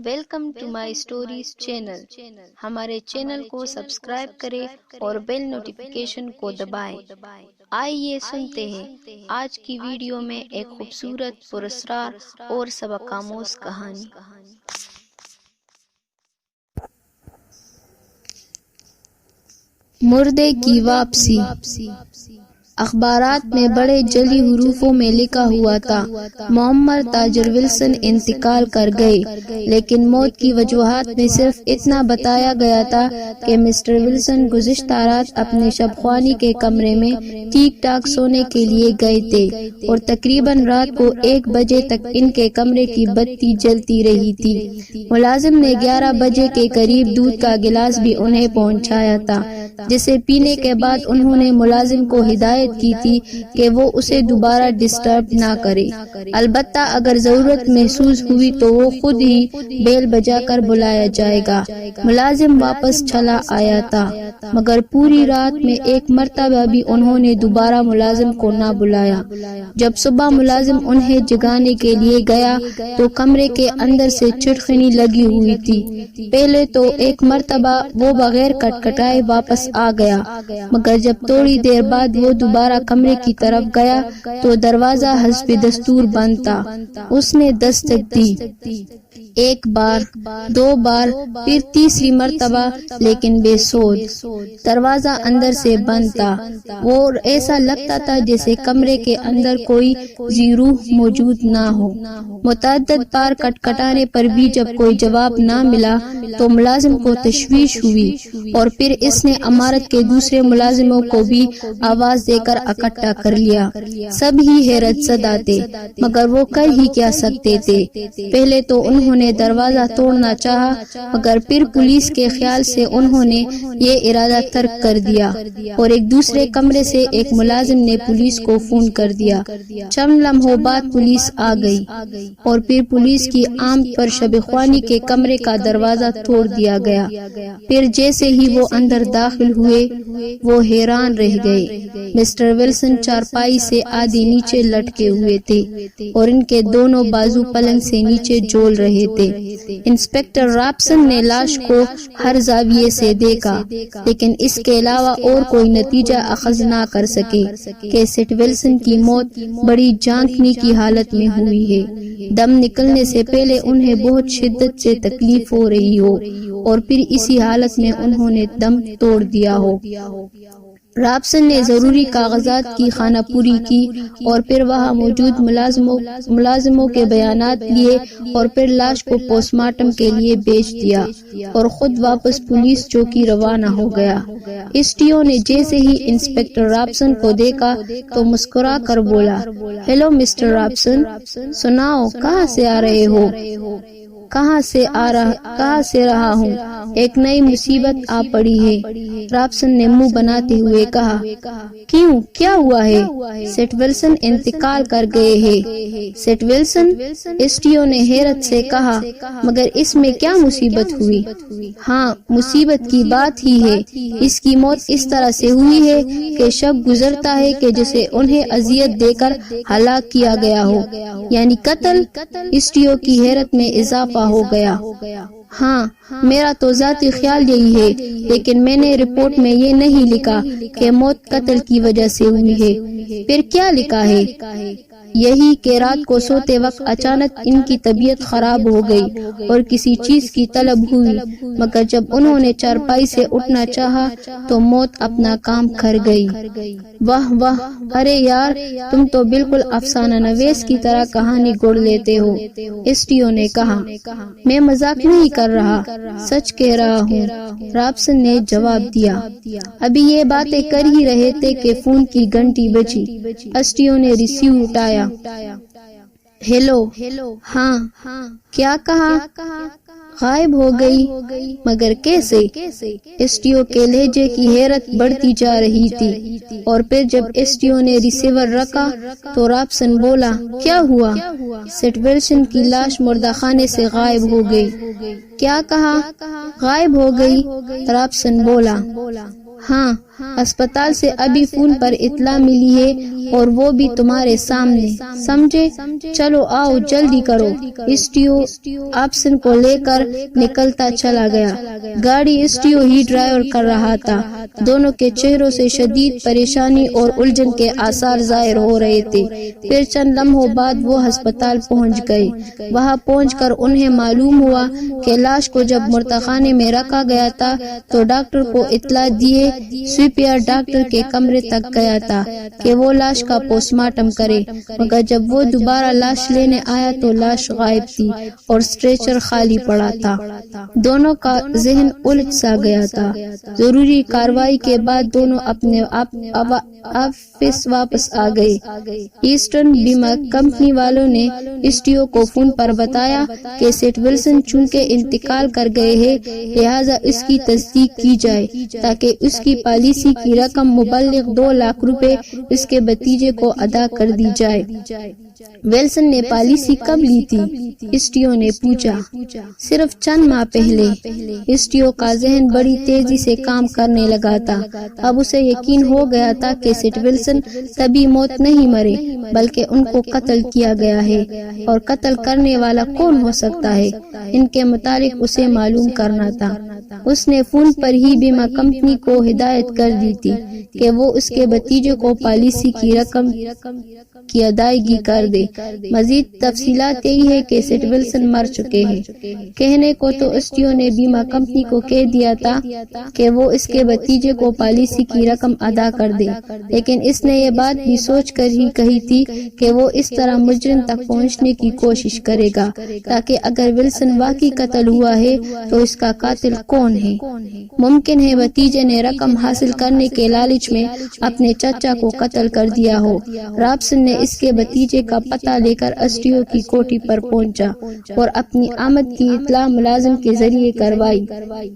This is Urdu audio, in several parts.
Welcome to my stories channel. ہمارے چینل کو سبسکرائب کریں اور بیل نوٹیفیکیشن کو دبائیں۔ آئیے سنتے ہیں آج کی ویڈیو میں ایک خوبصورت، پراسرار اور سبق آموز کہانی۔ مردے کی واپسی۔ اخبارات میں بڑے جلی حروفوں میں لکھا ہوا تھا، معمر تاجر ولسن انتقال کر گئے، لیکن موت کی وجوہات میں صرف اتنا بتایا گیا تھا کہ مسٹر ولسن گزشتہ رات اپنے شب خوانی کے کمرے میں ٹھیک ٹھاک سونے کے لیے گئے تھے اور تقریباً رات کو 1 بجے تک ان کے کمرے کی بتی جلتی رہی تھی۔ ملازم نے 11 بجے کے قریب دودھ کا گلاس بھی انہیں پہنچایا تھا، جسے پینے کے بعد انہوں نے ملازم کو ہدایت کی تھی کہ وہ اسے دوبارہ ڈسٹرب نہ کرے، البتہ اگر ضرورت محسوس ہوئی تو وہ خود ہی بیل بجا کر بلایا جائے گا۔ ملازم واپس چلا آیا تھا، مگر پوری رات میں ایک مرتبہ بھی انہوں نے دوبارہ ملازم کو نہ بلایا۔ جب صبح ملازم انہیں جگانے کے لیے گیا تو کمرے کے اندر سے چٹخنی لگی ہوئی تھی۔ پہلے تو ایک مرتبہ وہ بغیر کٹکھٹائے واپس آ گیا، مگر جب تھوڑی دیر بعد وہ دوبارہ کمرے کی طرف گیا تو دروازہ حسب دستور بند تھا۔ اس نے دستک دی، 1 بار، 2 بار، پھر تیسری مرتبہ، لیکن بے سود۔ دروازہ اندر سے بند تھا، اور ایسا لگتا تھا جیسے کمرے کے اندر کوئی ذی روح موجود نہ ہو۔ متعدد بار کٹکھٹانے پر بھی جب کوئی جواب نہ ملا تو ملازم کو تشویش ہوئی، اور پھر اس نے عمارت کے دوسرے ملازموں کو بھی آواز دے کر اکٹھا کر لیا۔ سب ہی حیرت زدہ تھے، مگر وہ کر ہی کیا سکتے تھے۔ پہلے تو انہوں نے دروازہ توڑنا چاہا، مگر پھر پولیس کے خیال سے انہوں نے یہ ارادہ ترک کر دیا، اور ایک دوسرے کمرے سے ایک ملازم نے پولیس کو فون کر دیا۔ چند لمحوں بعد پولیس آ گئی، اور پھر پولیس کی آمد پر شب خوانی کے کمرے کا دروازہ توڑ دیا گیا۔ پھر جیسے ہی وہ اندر داخل ہوئے، وہ حیران رہ گئے۔ مسٹر ولسن چارپائی سے آدھی نیچے لٹکے ہوئے تھے، اور ان کے دونوں بازو پلنگ سے نیچے جھول رہے تھے۔ انسپکٹر رابسن نے لاش کو ہر زاویے سے دیکھا، لیکن اس کے علاوہ اور کوئی نتیجہ اخذ نہ کر سکے کہ سٹ ولسن کی موت بڑی جھانکنے کی حالت میں ہوئی ہے۔ دم نکلنے سے پہلے انہیں بہت شدت سے تکلیف ہو رہی ہو، اور پھر اسی حالت میں انہوں نے دم توڑ دیا ہو۔ رابسن نے ضروری کاغذات کی خانہ پوری کی، اور پھر وہاں موجود ملازموں کے بیانات لیے، اور پھر لاش کو پوسٹ مارٹم کے لیے بھیج دیا، اور خود واپس پولیس چوکی روانہ ہو گیا۔ ایسٹیو نے جیسے ہی انسپکٹر رابسن کو دیکھا تو مسکرا کر بولا، ہیلو مسٹر رابسن، سناؤ کہاں سے آ رہے ہو؟ کہاں سے رہا ہوں، ایک نئی مصیبت آ پڑی ہے۔ رابسن نے منہ بناتے ہوئے کہا، کیوں، کیا ہوا ہے؟ سٹ ولسن انتقال کر گئے ہیں۔ سٹ ولسن؟ ایسٹیو نے حیرت سے کہا، مگر اس میں کیا مصیبت ہوئی؟ ہاں، مصیبت کی بات ہی ہے۔ اس کی موت اس طرح سے ہوئی ہے کہ شب گزرتا ہے کہ جسے انہیں اذیت دے کر ہلاک کیا گیا ہو، یعنی قتل۔ ایسٹیو کی حیرت میں اضافہ ہو گیا۔ ہاں، میرا تو ذاتی خیال یہی ہے، لیکن میں نے رپورٹ میں یہ نہیں لکھا کہ موت قتل کی وجہ سے ہوئی ہے۔ پھر کیا لکھا ہے؟ یہی کہ رات کو سوتے وقت اچانک ان کی طبیعت خراب ہو گئی اور کسی چیز کی طلب ہوئی، مگر جب انہوں نے چارپائی سے اٹھنا چاہا تو موت اپنا کام کر گئی۔ واہ واہ، ارے یار، تم تو بالکل افسانہ نویس کی طرح کہانی گڑھ لیتے ہو، ایسٹیو نے کہا۔ میں مذاق نہیں کر رہا، سچ کہہ رہا ہوں، رابسن نے جواب دیا۔ ابھی یہ باتیں کر ہی رہے تھے کہ فون کی گھنٹی بجی۔ ایسٹیو نے ریسیور اٹھایا۔ ہیلو، ہاں، کیا کہا؟ غائب ہو گئی، مگر کیسے؟ ایسٹیو کے لہجے کی حیرت بڑھتی جا رہی تھی، اور پھر جب ایسٹیو نے ریسیور رکھا تو رابسن بولا، کیا ہوا؟ سٹ ولسن کی لاش مردہ خانے سے غائب ہو گئی۔ کیا کہا؟ غائب ہو گئی، رابسن بولا۔ ہاں، اسپتال سے ابھی فون پر اطلاع ملی ہے، اور وہ بھی تمہارے سامنے، سمجھے؟ چلو آؤ جلدی کرو۔ اسٹیو آپسن کو لے کر نکلتا چلا گیا۔ گاڑی اسٹیو ہی ڈرائیور کر رہا تھا۔ دونوں کے چہروں سے شدید پریشانی اور الجھن کے آثار ظاہر ہو رہے تھے۔ پھر چند لمحوں بعد وہ ہسپتال پہنچ گئے۔ وہاں پہنچ کر انہیں معلوم ہوا کہ لاش کو جب مردخانے میں رکھا گیا تھا تو ڈاکٹر کو اطلاع دیے سویپر ڈاکٹر کے کمرے تک گیا تھا کہ وہ لاش کا پوسٹ مارٹم کرے، مگر جب وہ دوبارہ لاش لینے آیا تو لاش غائب تھی اور اسٹریچر خالی پڑا تھا۔ دونوں کا ذہن الجھ سا گیا تھا۔ ضروری کارروائی کے بعد دونوں اپنے آفس واپس آ گئے۔ ایسٹرن بیمہ کمپنی والوں نے اسٹیو کو فون پر بتایا کہ سیٹ ولسن چونکہ انتقال کر گئے ہیں، لہٰذا اس کی تصدیق کی جائے تاکہ اس کی پالیسی کی رقم مبلغ 2 لاکھ روپے اس کے بھتیجے کو ادا کر دی جائے۔ ویلسن نے پالیسی کب لی تھی؟ اسٹیو نے پوچھا۔ صرف چند ماہ پہلے۔ اسٹیو کا ذہن بڑی تیزی سے کام کرنے لگا تھا۔ اب اسے یقین ہو گیا تھا کہ سیٹ ولسن طبی موت نہیں مرے بلکہ ان کو قتل کیا گیا ہے، اور قتل کرنے والا کون ہو سکتا ہے، ان کے متعلق اسے معلوم کرنا تھا۔ اس نے فون پر ہی بیمہ کمپنی کو ہدایت کر دی تھی کہ وہ اس کے بھتیجے کو پالیسی کی رقم کی ادائیگی کر دے۔ مزید تفصیلات یہی ہے کہ سیٹ ولسن مر چکے ہیں۔ کہنے کو تو اسٹیو نے بیمہ کمپنی کو کہہ دیا تھا کہ وہ اس کے بھتیجے کو پالیسی کی رقم ادا کر دے، لیکن اس نے یہ بات بھی سوچ کر ہی کہی تھی کہ وہ اس طرح مجرم تک پہنچنے کی کوشش کرے گا تاکہ اگر ولسن واقعی قتل ہوا ہے تو اس کا قاتل کون ہے۔ ممکن ہے بھتیجے نے رقم حاصل کرنے کے لالچ میں اپنے چچا کو قتل کر دیا ہو۔ رابسن نے اس کے بھتیجے کا پتہ لے کر اسٹیو کی کوٹھی پر پہنچا اور اپنی آمد کی اطلاع ملازم کے ذریعے کروائی۔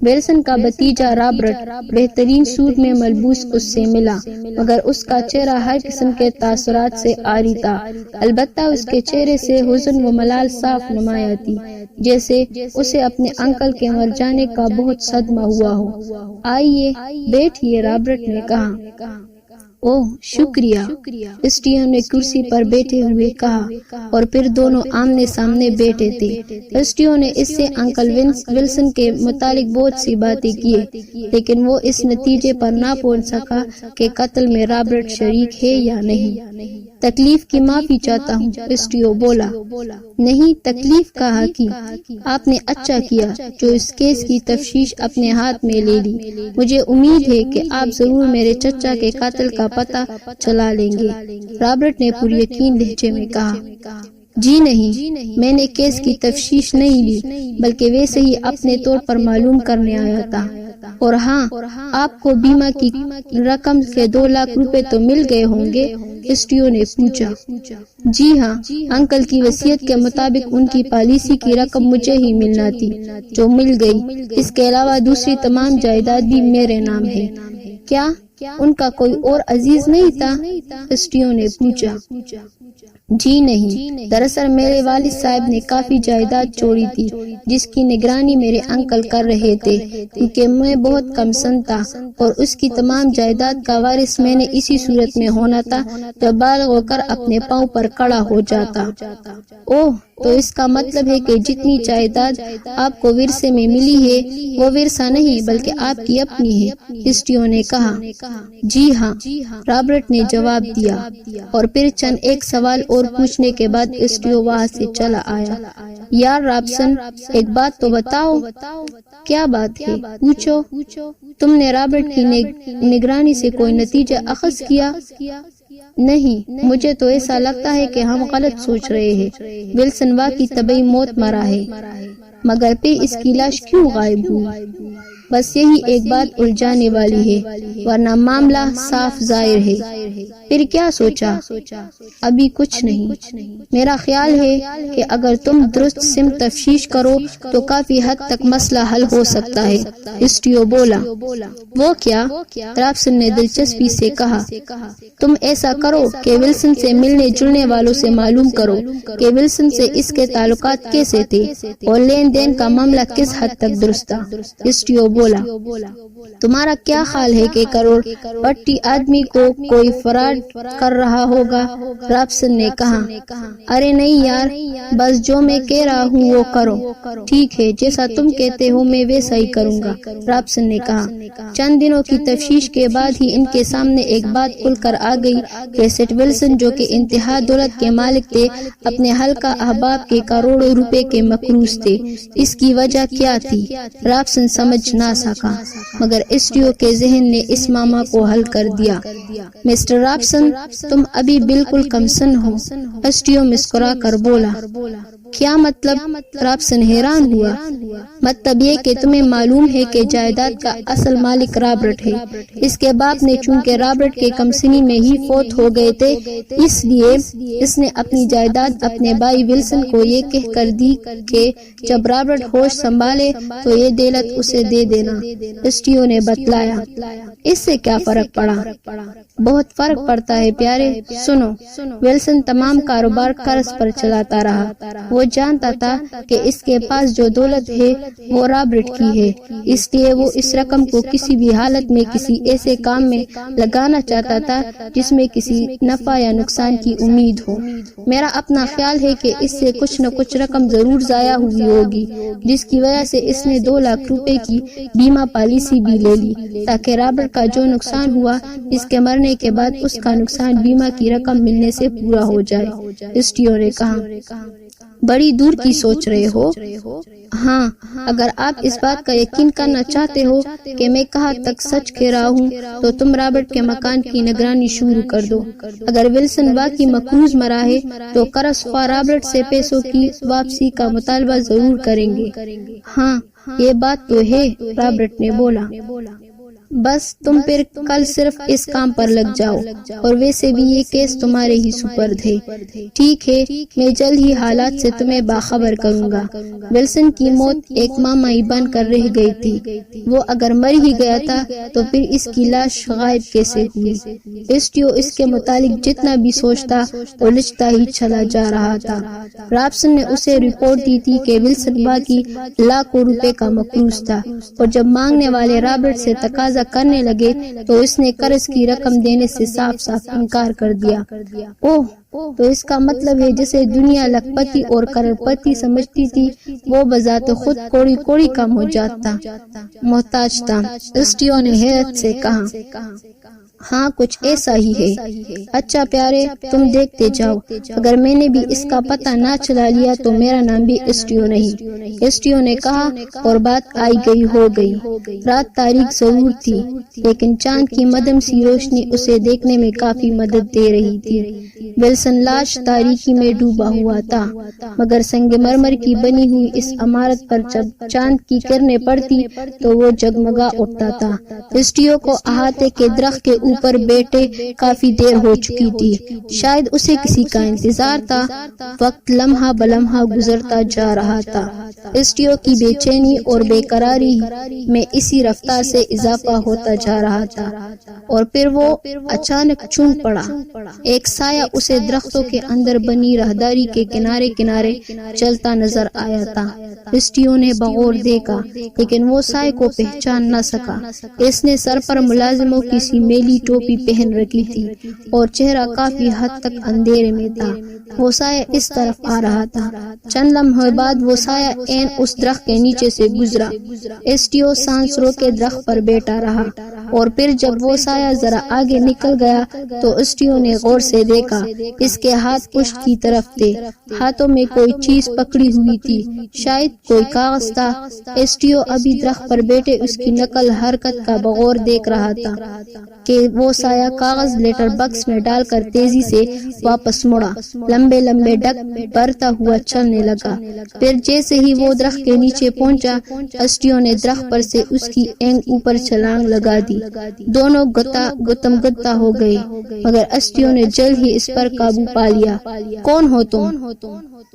ویلسن کا بھتیجا رابرٹ بہترین سوٹ میں ملبوس اس سے ملا، مگر اس کا چہرہ ہر قسم کے تاثرات سے عاری تھا۔ البتہ اس کے چہرے سے حزن و ملال صاف نمایاں تھی، جیسے اسے اپنے انکل کے مر جانے کا بہت صدمہ ہوا ہو۔ آئیے بیٹھیے، رابرٹ نے کہا۔ اوہ شکریہ، اسٹیو نے کرسی پر بیٹھے ہوئے کہا، اور پھر دونوں آمنے سامنے بیٹھے تھے۔ اسٹیو نے اس سے انکل ولسن کے متعلق بہت سی باتیں کی، لیکن وہ اس نتیجے پر نہ پہنچ سکا کہ قتل میں رابرٹ شریک ہے یا نہیں۔ تکلیف کی معافی چاہتا ہوں، اسٹیو بولا۔ نہیں، تکلیف کہا کی، آپ نے اچھا کیا جو اس کیس کی تفتیش اپنے ہاتھ میں لے لی۔ مجھے امید ہے کہ آپ ضرور میرے چچا کے قاتل کا پتہ چلا لیں گے، رابرٹ نے پر یقین لہجے میں کہا۔ جی نہیں، میں نے کیس کی تفتیش نہیں لی، بلکہ ویسے ہی اپنے طور پر معلوم کرنے آیا تھا۔ اور ہاں، آپ کو بیمہ کی رقم کے 2 لاکھ روپے تو مل گئے ہوں گے، اسٹیو نے پوچھا۔ جی ہاں، انکل کی وصیت کے مطابق ان کی پالیسی کی رقم مجھے ہی ملنا تھی، جو مل گئی۔ اس کے علاوہ دوسری تمام جائیداد بھی میرے نام ہے۔ کیا ان کا کوئی اور عزیز نہیں تھا؟ اسٹیو نے پوچھا۔ جی نہیں، دراصل میرے والد صاحب نے کافی جائیداد چھوڑی تھی جس کی نگرانی میرے انکل کر رہے تھے، کیونکہ میں بہت کم سن تھا اور اس کی تمام جائیداد کا وارث میں نے اسی صورت میں ہونا تھا جب بالغ ہو کر اپنے پاؤں پر کھڑا ہو جاتا۔ اوہ، تو اس کا مطلب ہے کہ جتنی جائیداد آپ کو ورثے میں ملی ہے وہ ورثہ نہیں بلکہ آپ کی اپنی ہے، اسٹیو نے کہا۔ جی ہاں، رابرٹ نے جواب دیا، اور پھر چند ایک سوال اور پوچھنے کے بعد اسٹیو وہاں سے چلا آیا۔ یار رابسن، ایک بات تو بتاؤ۔ کیا بات ہے؟ پوچھو۔ تم نے رابرٹ کی نگرانی سے کوئی نتیجہ اخذ کیا؟ نہیں، مجھے تو ایسا لگتا ہے کہ ہم غلط سوچ رہے ہیں۔ ولسن واقعی طبعی موت مرا ہے، مگر پھر اس کی لاش کیوں غائب ہوئی؟ بس یہی ایک بات الجھانے والی ہے، ورنہ معاملہ صاف ظاہر ہے۔ پھر کیا سوچا؟ ابھی کچھ نہیں۔ میرا خیال ہے کہ اگر تم درست سمت تفتیش کرو تو کافی حد تک مسئلہ حل ہو سکتا ہے، اسٹیو بولا۔ وہ کیا؟ رابسن نے دلچسپی سے کہا۔ تم ایسا کرو کہ ولسن سے ملنے جلنے والوں سے معلوم کرو کہ ولسن سے اس کے تعلقات کیسے تھے اور لین دین کا معاملہ کس حد تک درست تھا، اسٹیو بولا۔ بولا تمہارا کیا خیال ہے کہ کروڑ پٹی آدمی کو کوئی فراڈ کر رہا ہوگا؟ رابسن نے کہا ارے نہیں یار، بس جو میں کہہ رہا ہوں وہ کرو۔ ٹھیک ہے، جیسا تم کہتے ہو میں ویسا ہی کروں گا، رابسن نے کہا۔ چند دنوں کی تفتیش کے بعد ہی ان کے سامنے ایک بات کھل کر آ گئی کہ سیٹ ولسن جو کہ انتہا دولت کے مالک تھے، اپنے حلقہ احباب کے کروڑوں روپے کے مقروض تھے۔ اس کی وجہ کیا تھی رابسن سمجھ نہ سکا، مگر اسٹیو کے ذہن نے اس معاملہ کو حل کر دیا۔ مسٹر رابسن، تم ابھی بالکل کمسن ہو، اسٹیو مسکرا کر بولا۔ کیا مطلب؟ رابسن حیران ہوا۔ مطلب یہ کہ تمہیں معلوم ہے کہ جائیداد کا اصل مالک رابرٹ ہے۔ اس کے باپ نے چونکہ رابرٹ کے کمسنی میں ہی فوت ہو گئے تھے، اس لیے اس نے اپنی جائیداد اپنے بھائی ولسن کو یہ کہہ کر دی کہ جب رابرٹ ہوش سنبھالے تو یہ دولت اسے دے دینا۔ اسٹیو نے بتلایا۔ اس سے کیا فرق پڑا؟ بہت فرق پڑتا ہے پیارے، سنو۔ ولسن تمام کاروبار قرض پر چلاتا رہا۔ وہ جانتا تھا کہ اس کے پاس جو دولت ہے وہ رابرٹ کی ہے، اس لیے وہ اس رقم کو کسی بھی حالت میں کسی ایسے کام میں لگانا چاہتا تھا جس میں کسی نفع یا نقصان کی امید ہو۔ میرا اپنا خیال ہے کہ اس سے کچھ نہ کچھ رقم ضرور ضائع ہوئی ہوگی، جس کی وجہ سے اس نے 2 لاکھ روپے کی بیمہ پالیسی بھی لے لی تاکہ رابرٹ کا جو نقصان ہوا اس کے مرنے کے بعد اس کا نقصان بیمہ کی رقم ملنے سے پورا ہو جائے۔ اسٹیو نے کہا بڑی دور کی سوچ رہے ہو۔ ہاں، اگر آپ اس بات کا یقین کرنا چاہتے ہو کہ میں کہاں تک سچ کہہ رہا ہوں تو تم رابرٹ کے مکان کی نگرانی شروع کر دو۔ اگر ولسن واقعی مقروض مرا ہے تو قرض خواہ رابرٹ سے پیسوں کی واپسی کا مطالبہ ضرور کریں گے۔ ہاں، یہ بات تو ہے، رابرٹ نے بولا۔ بس تم پھر کل صرف اس کام پر لگ جاؤ، اور ویسے بھی یہ کیس تمہارے ہی سپرد ہے۔ ٹھیک ہے، میں جلد ہی حالات سے تمہیں باخبر کروں گا۔ ولسن کی موت ایک معمائی بن کر رہ گئی تھی۔ وہ اگر مر ہی گیا تھا تو پھر اس کی لاش غائب کیسے ہوئی؟ اسٹیو اس کے متعلق جتنا بھی سوچتا الجھتا ہی چلا جا رہا تھا۔ رابسن نے اسے رپورٹ دی تھی کہ ولسن باقی لاکھوں روپے کا مقروض تھا، اور جب مانگنے والے رابرٹ سے تقاضا کرنے لگے تو اس نے قرض کی رقم دینے سے صاف صاف انکار کر دیا۔ اوہ، تو اس کا مطلب ہے جسے دنیا لکھپتی اور کروڑپتی سمجھتی تھی وہ بذات خود کوڑی کوڑی کا محتاج تھا۔ اسٹیو نے حیرت سے کہا ہاں، کچھ ایسا ہی ہے۔ اچھا پیارے، تم دیکھتے جاؤ، اگر میں نے بھی اس کا پتہ نہ چلا لیا تو میرا نام بھی اسٹیو نہیں۔ اسٹیو نے کہا، اور بات آئی گئی ہو گئی۔ رات تاریک ضرور تھی، لیکن چاند کی مدھم سی روشنی اسے دیکھنے میں کافی مدد دے رہی تھی۔ ولسن لاش تاریکی میں ڈوبا ہوا تھا، مگر سنگ مرمر کی بنی ہوئی اس عمارت پر جب چاند کی کرنیں پڑتی تو وہ جگمگا اٹھتا تھا۔ اسٹیو کو احاطے کے درخت کے اوپر بیٹھے کافی دیر ہو چکی تھی، شاید اسے کسی کا انتظار تھا۔ وقت لمحہ بلمحہ گزرتا جا رہا تھا۔ اسٹیو کی بے چینی اور بے قراری میں اسی رفتار سے اضافہ ہوتا جا رہا تھا، اور پھر وہ اچانک چونک پڑا۔ ایک سایہ اسے درختوں کے اندر بنی راہداری کے کنارے کنارے چلتا نظر آیا تھا۔ اسٹیو نے بغور دیکھا، لیکن وہ سائے کو پہچان نہ سکا۔ اس نے سر پر ملازموں کی سی میلی ٹوپی پہن رکھی تھی اور چہرہ کافی حد تک اندھیرے میں تھا۔ وہ سایہ اس طرف آ رہا تھا۔ چند لمحے بعد وہ سایہ عین اس درخت کے نیچے سے گزرا۔ اسٹیو سانس روکے درخت پر بیٹھا رہا، اور پھر جب وہ سایہ ذرا آگے نکل گیا تو اسٹیو نے غور سے دیکھا۔ اس کے ہاتھ پشت کی طرف تھے، ہاتھوں میں کوئی چیز پکڑی ہوئی تھی، شاید کوئی کاغذ تھا۔ اسٹیو ابھی درخت پر بیٹھے اس کی نقل حرکت کا بغور دیکھ رہا تھا کہ وہ سایہ کاغذ لیٹر باکس میں ڈال کر تیزی سے واپس مڑا، لمبے لمبے ڈگ بھرتا ہوا چلنے لگا۔ پھر جیسے ہی وہ درخت کے نیچے پہنچا، اسٹیو نے درخت پر سے اس کی اینگ اوپر چھلانگ لگا دی۔ دونوں گتم گتا ہو گئے، مگر اسٹیو نے جلد ہی اس پر قابو پا لیا۔ کون ہو تم؟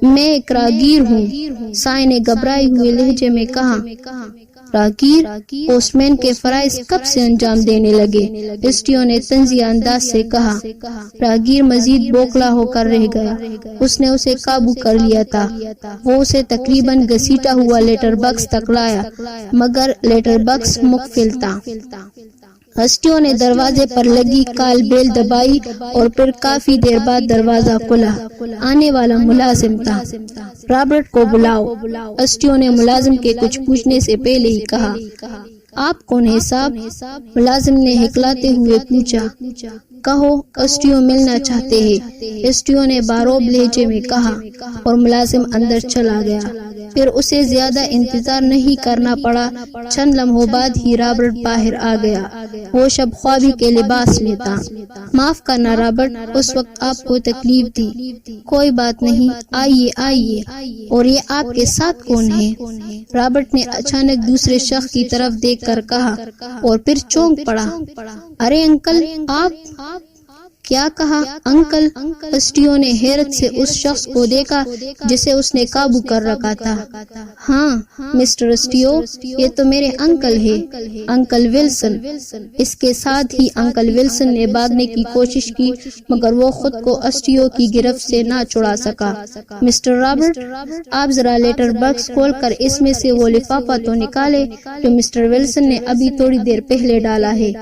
میں ایک راہگیر ہوں، سائے نے گھبرائے ہوئے لہجے میں کہا۔ راگیر پوسٹ مین کے فرائض کب سے انجام دینے لگے؟ اسٹیو نے طنزیہ انداز سے کہا۔ راگیر مزید بوکھلا ہو کر رہ گیا۔ اس نے اسے قابو کر لیا تھا۔ وہ اسے تقریباً گھسیٹا ہوا لیٹر باکس تک لایا، مگر لیٹر باکس مقفل تھا۔ اسٹیو نے دروازے پر لگی کال بیل دبائی اور پھر کافی دیر بعد دروازہ کھلا۔ آنے والا ملازم تھا۔ رابرٹ کو بلاؤ، اسٹیو نے ملازم کے کچھ پوچھنے سے پہلے ہی کہا۔ آپ کون ہیں صاحب؟ ملازم نے ہکلاتے ہوئے پوچھا۔ کہو اسٹیو ملنا چاہتے ہیں، اسٹیو نے باروب لہجے میں کہا، اور ملازم اندر چلا گیا۔ پھر اسے زیادہ انتظار نہیں کرنا پڑا۔ چند لمحوں بعد ہی رابرٹ باہر آ گیا۔ وہ شب خوابی کے لباس میں تھا۔ معاف کرنا رابرٹ، اس وقت آپ کو تکلیف دی۔ کوئی بات نہیں، آئیے آئیے۔ اور یہ آپ کے ساتھ کون ہے؟ رابرٹ نے اچانک دوسرے شخص کی طرف دیکھ کر کہا، اور پھر چونک پڑا۔ ارے انکل، آپ کیا کہا؟ انکل؟ اسٹیو نے حیرت سے اس شخص کو دیکھا جسے اس نے قابو کر رکھا تھا۔ ہاں مسٹر اسٹیو، یہ تو میرے انکل ہے، انکل ولسن۔ اس کے ساتھ ہی انکل ولسن نے بھاگنے کی کوشش کی، مگر وہ خود کو اسٹیو کی گرفت سے نہ چھڑا سکا۔ مسٹر رابرٹ، آپ ذرا لیٹر باکس کھول کر اس میں سے وہ لفافہ تو نکالے جو مسٹر ولسن نے ابھی تھوڑی دیر پہلے ڈالا ہے،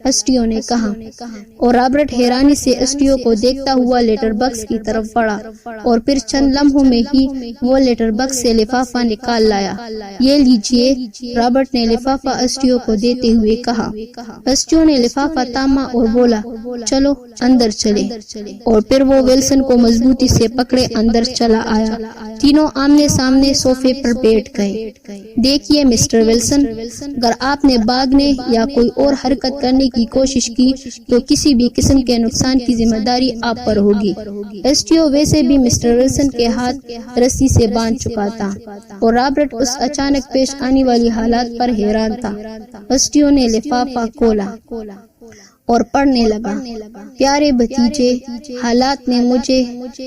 اسٹیو نے کہا۔ اور رابرٹ حیرانی سے اسٹیو کو دیکھتا ہوا لیٹر باکس کی طرف بڑھا، اور پھر چند لمحوں میں ہی وہ لیٹر باکس سے لفافہ نکال لایا۔ یہ لیجئے، رابرٹ نے لفافہ اسٹیو کو دیتے ہوئے کہا۔ اسٹیو نے لفافہ تاما اور بولا، چلو اندر چلے، اور پھر وہ ولسن کو مضبوطی سے پکڑے اندر چلا آیا۔ تینوں آمنے سامنے صوفے پر بیٹھ گئے۔ دیکھیے مسٹر ولسن، اگر آپ نے بھاگنے یا کوئی اور حرکت کرنے کی کوشش کی تو کسی بھی قسم کے نقصان کی ذمہ داری آپ پر ہوگی۔ اسٹیو ویسے بھی مسٹر ولسن کے ہاتھ رسی سے باندھ چکا تھا، اور رابرٹ اس اچانک پیش آنے والی حالات پر حیران تھا۔ اسٹیو نے لفافہ کھولا اور پڑھنے لگا۔ پیارے بھتیجے، حالات نے مجھے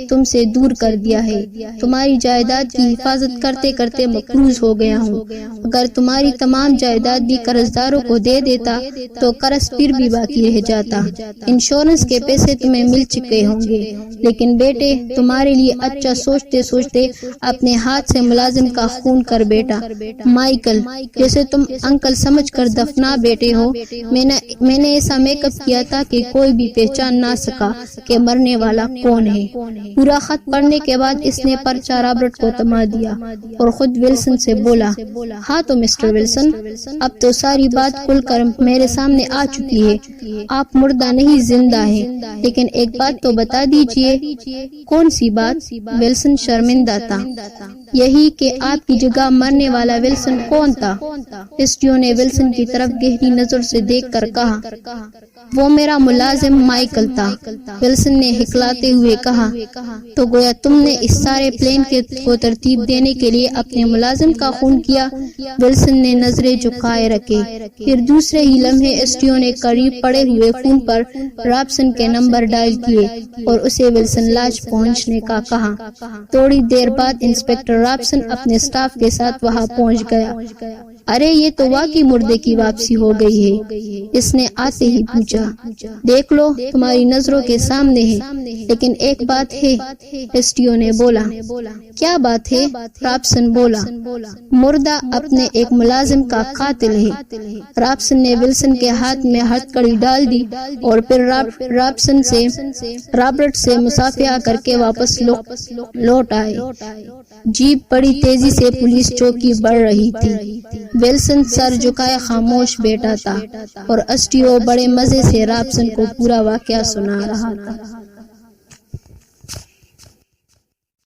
تم سے دور کر دیا ہے۔ تمہاری جائیداد کی حفاظت کرتے کرتے مقروض ہو گیا ہوں۔ اگر تمہاری تمام جائیداد بھی قرضداروں کو دے دیتا تو قرض پھر بھی باقی رہ جاتا۔ انشورنس کے پیسے تمہیں مل چکے ہوں گے، لیکن بیٹے تمہارے لیے اچھا سوچتے سوچتے اپنے ہاتھ سے ملازم کا خون کر بیٹا۔ مائیکل، جیسے تم انکل سمجھ کر دفنا بیٹے ہو، میں نے ایسا میک اپ کیا تھا کہ کوئی بھی پہچان نہ سکا کہ مرنے والا کون ہے۔ پورا خط پڑھنے کے بعد اس نے پرچہ رابرٹ کو تما دیا اور خود ولسن سے بولا، ہاں تو مسٹر ولسن، اب تو ساری بات کھل کر میرے سامنے آ چکی ہے۔ آپ مردہ نہیں زندہ ہیں، لیکن ایک بات تو بتا دیجئے۔ کون سی بات؟ ولسن شرمندہ تھا۔ یہی کہ آپ کی جگہ مرنے والا ولسن کون تھا؟ اسٹیو نے ولسن کی طرف گہری نظر سے دیکھ کر کہا، وہ میرا ملازم مائیکل تھا۔ ولسن نے ہکلاتے ہوئے کہا، تو گویا تم نے اس سارے پلان کو ترتیب دینے کے لیے اپنے ملازم کا خون کیا؟ ولسن نے نظریں جھکائے رکھے، پھر دوسرے ہی لمحے اسٹیو نے قریب پڑے ہوئے فون پر رابسن کے نمبر ڈائل کیے اور اسے ولسن لاج پہنچنے کا کہا۔ تھوڑی دیر بعد انسپکٹر رابسن اپنے سٹاف کے ساتھ وہاں پہنچ گیا۔ ارے یہ تو واقعی مردے کی واپسی ہو گئی ہے، اس نے آتے ہی پوچھا۔ دیکھ لو، تمہاری نظروں کے سامنے ہے، لیکن ایک بات ہے، اسٹیو نے بولا۔ کیا بات ہے؟ رابسن بولا۔ مردہ اپنے ایک ملازم کا قاتل ہے۔ رابسن نے ولسن کے ہاتھ میں ہتھکڑی ڈال دی اور پھر رابرٹ سے مصافحہ کر کے واپس لوٹ آئے۔ جیپ بڑی تیزی سے پولیس چوکی بڑھ رہی تھی۔ ولسن سر جھکائے خاموش بیٹھا تھا، اور اسٹیو بڑے مزے سے رابسن کو پورا واقعہ سنا رہا تھا۔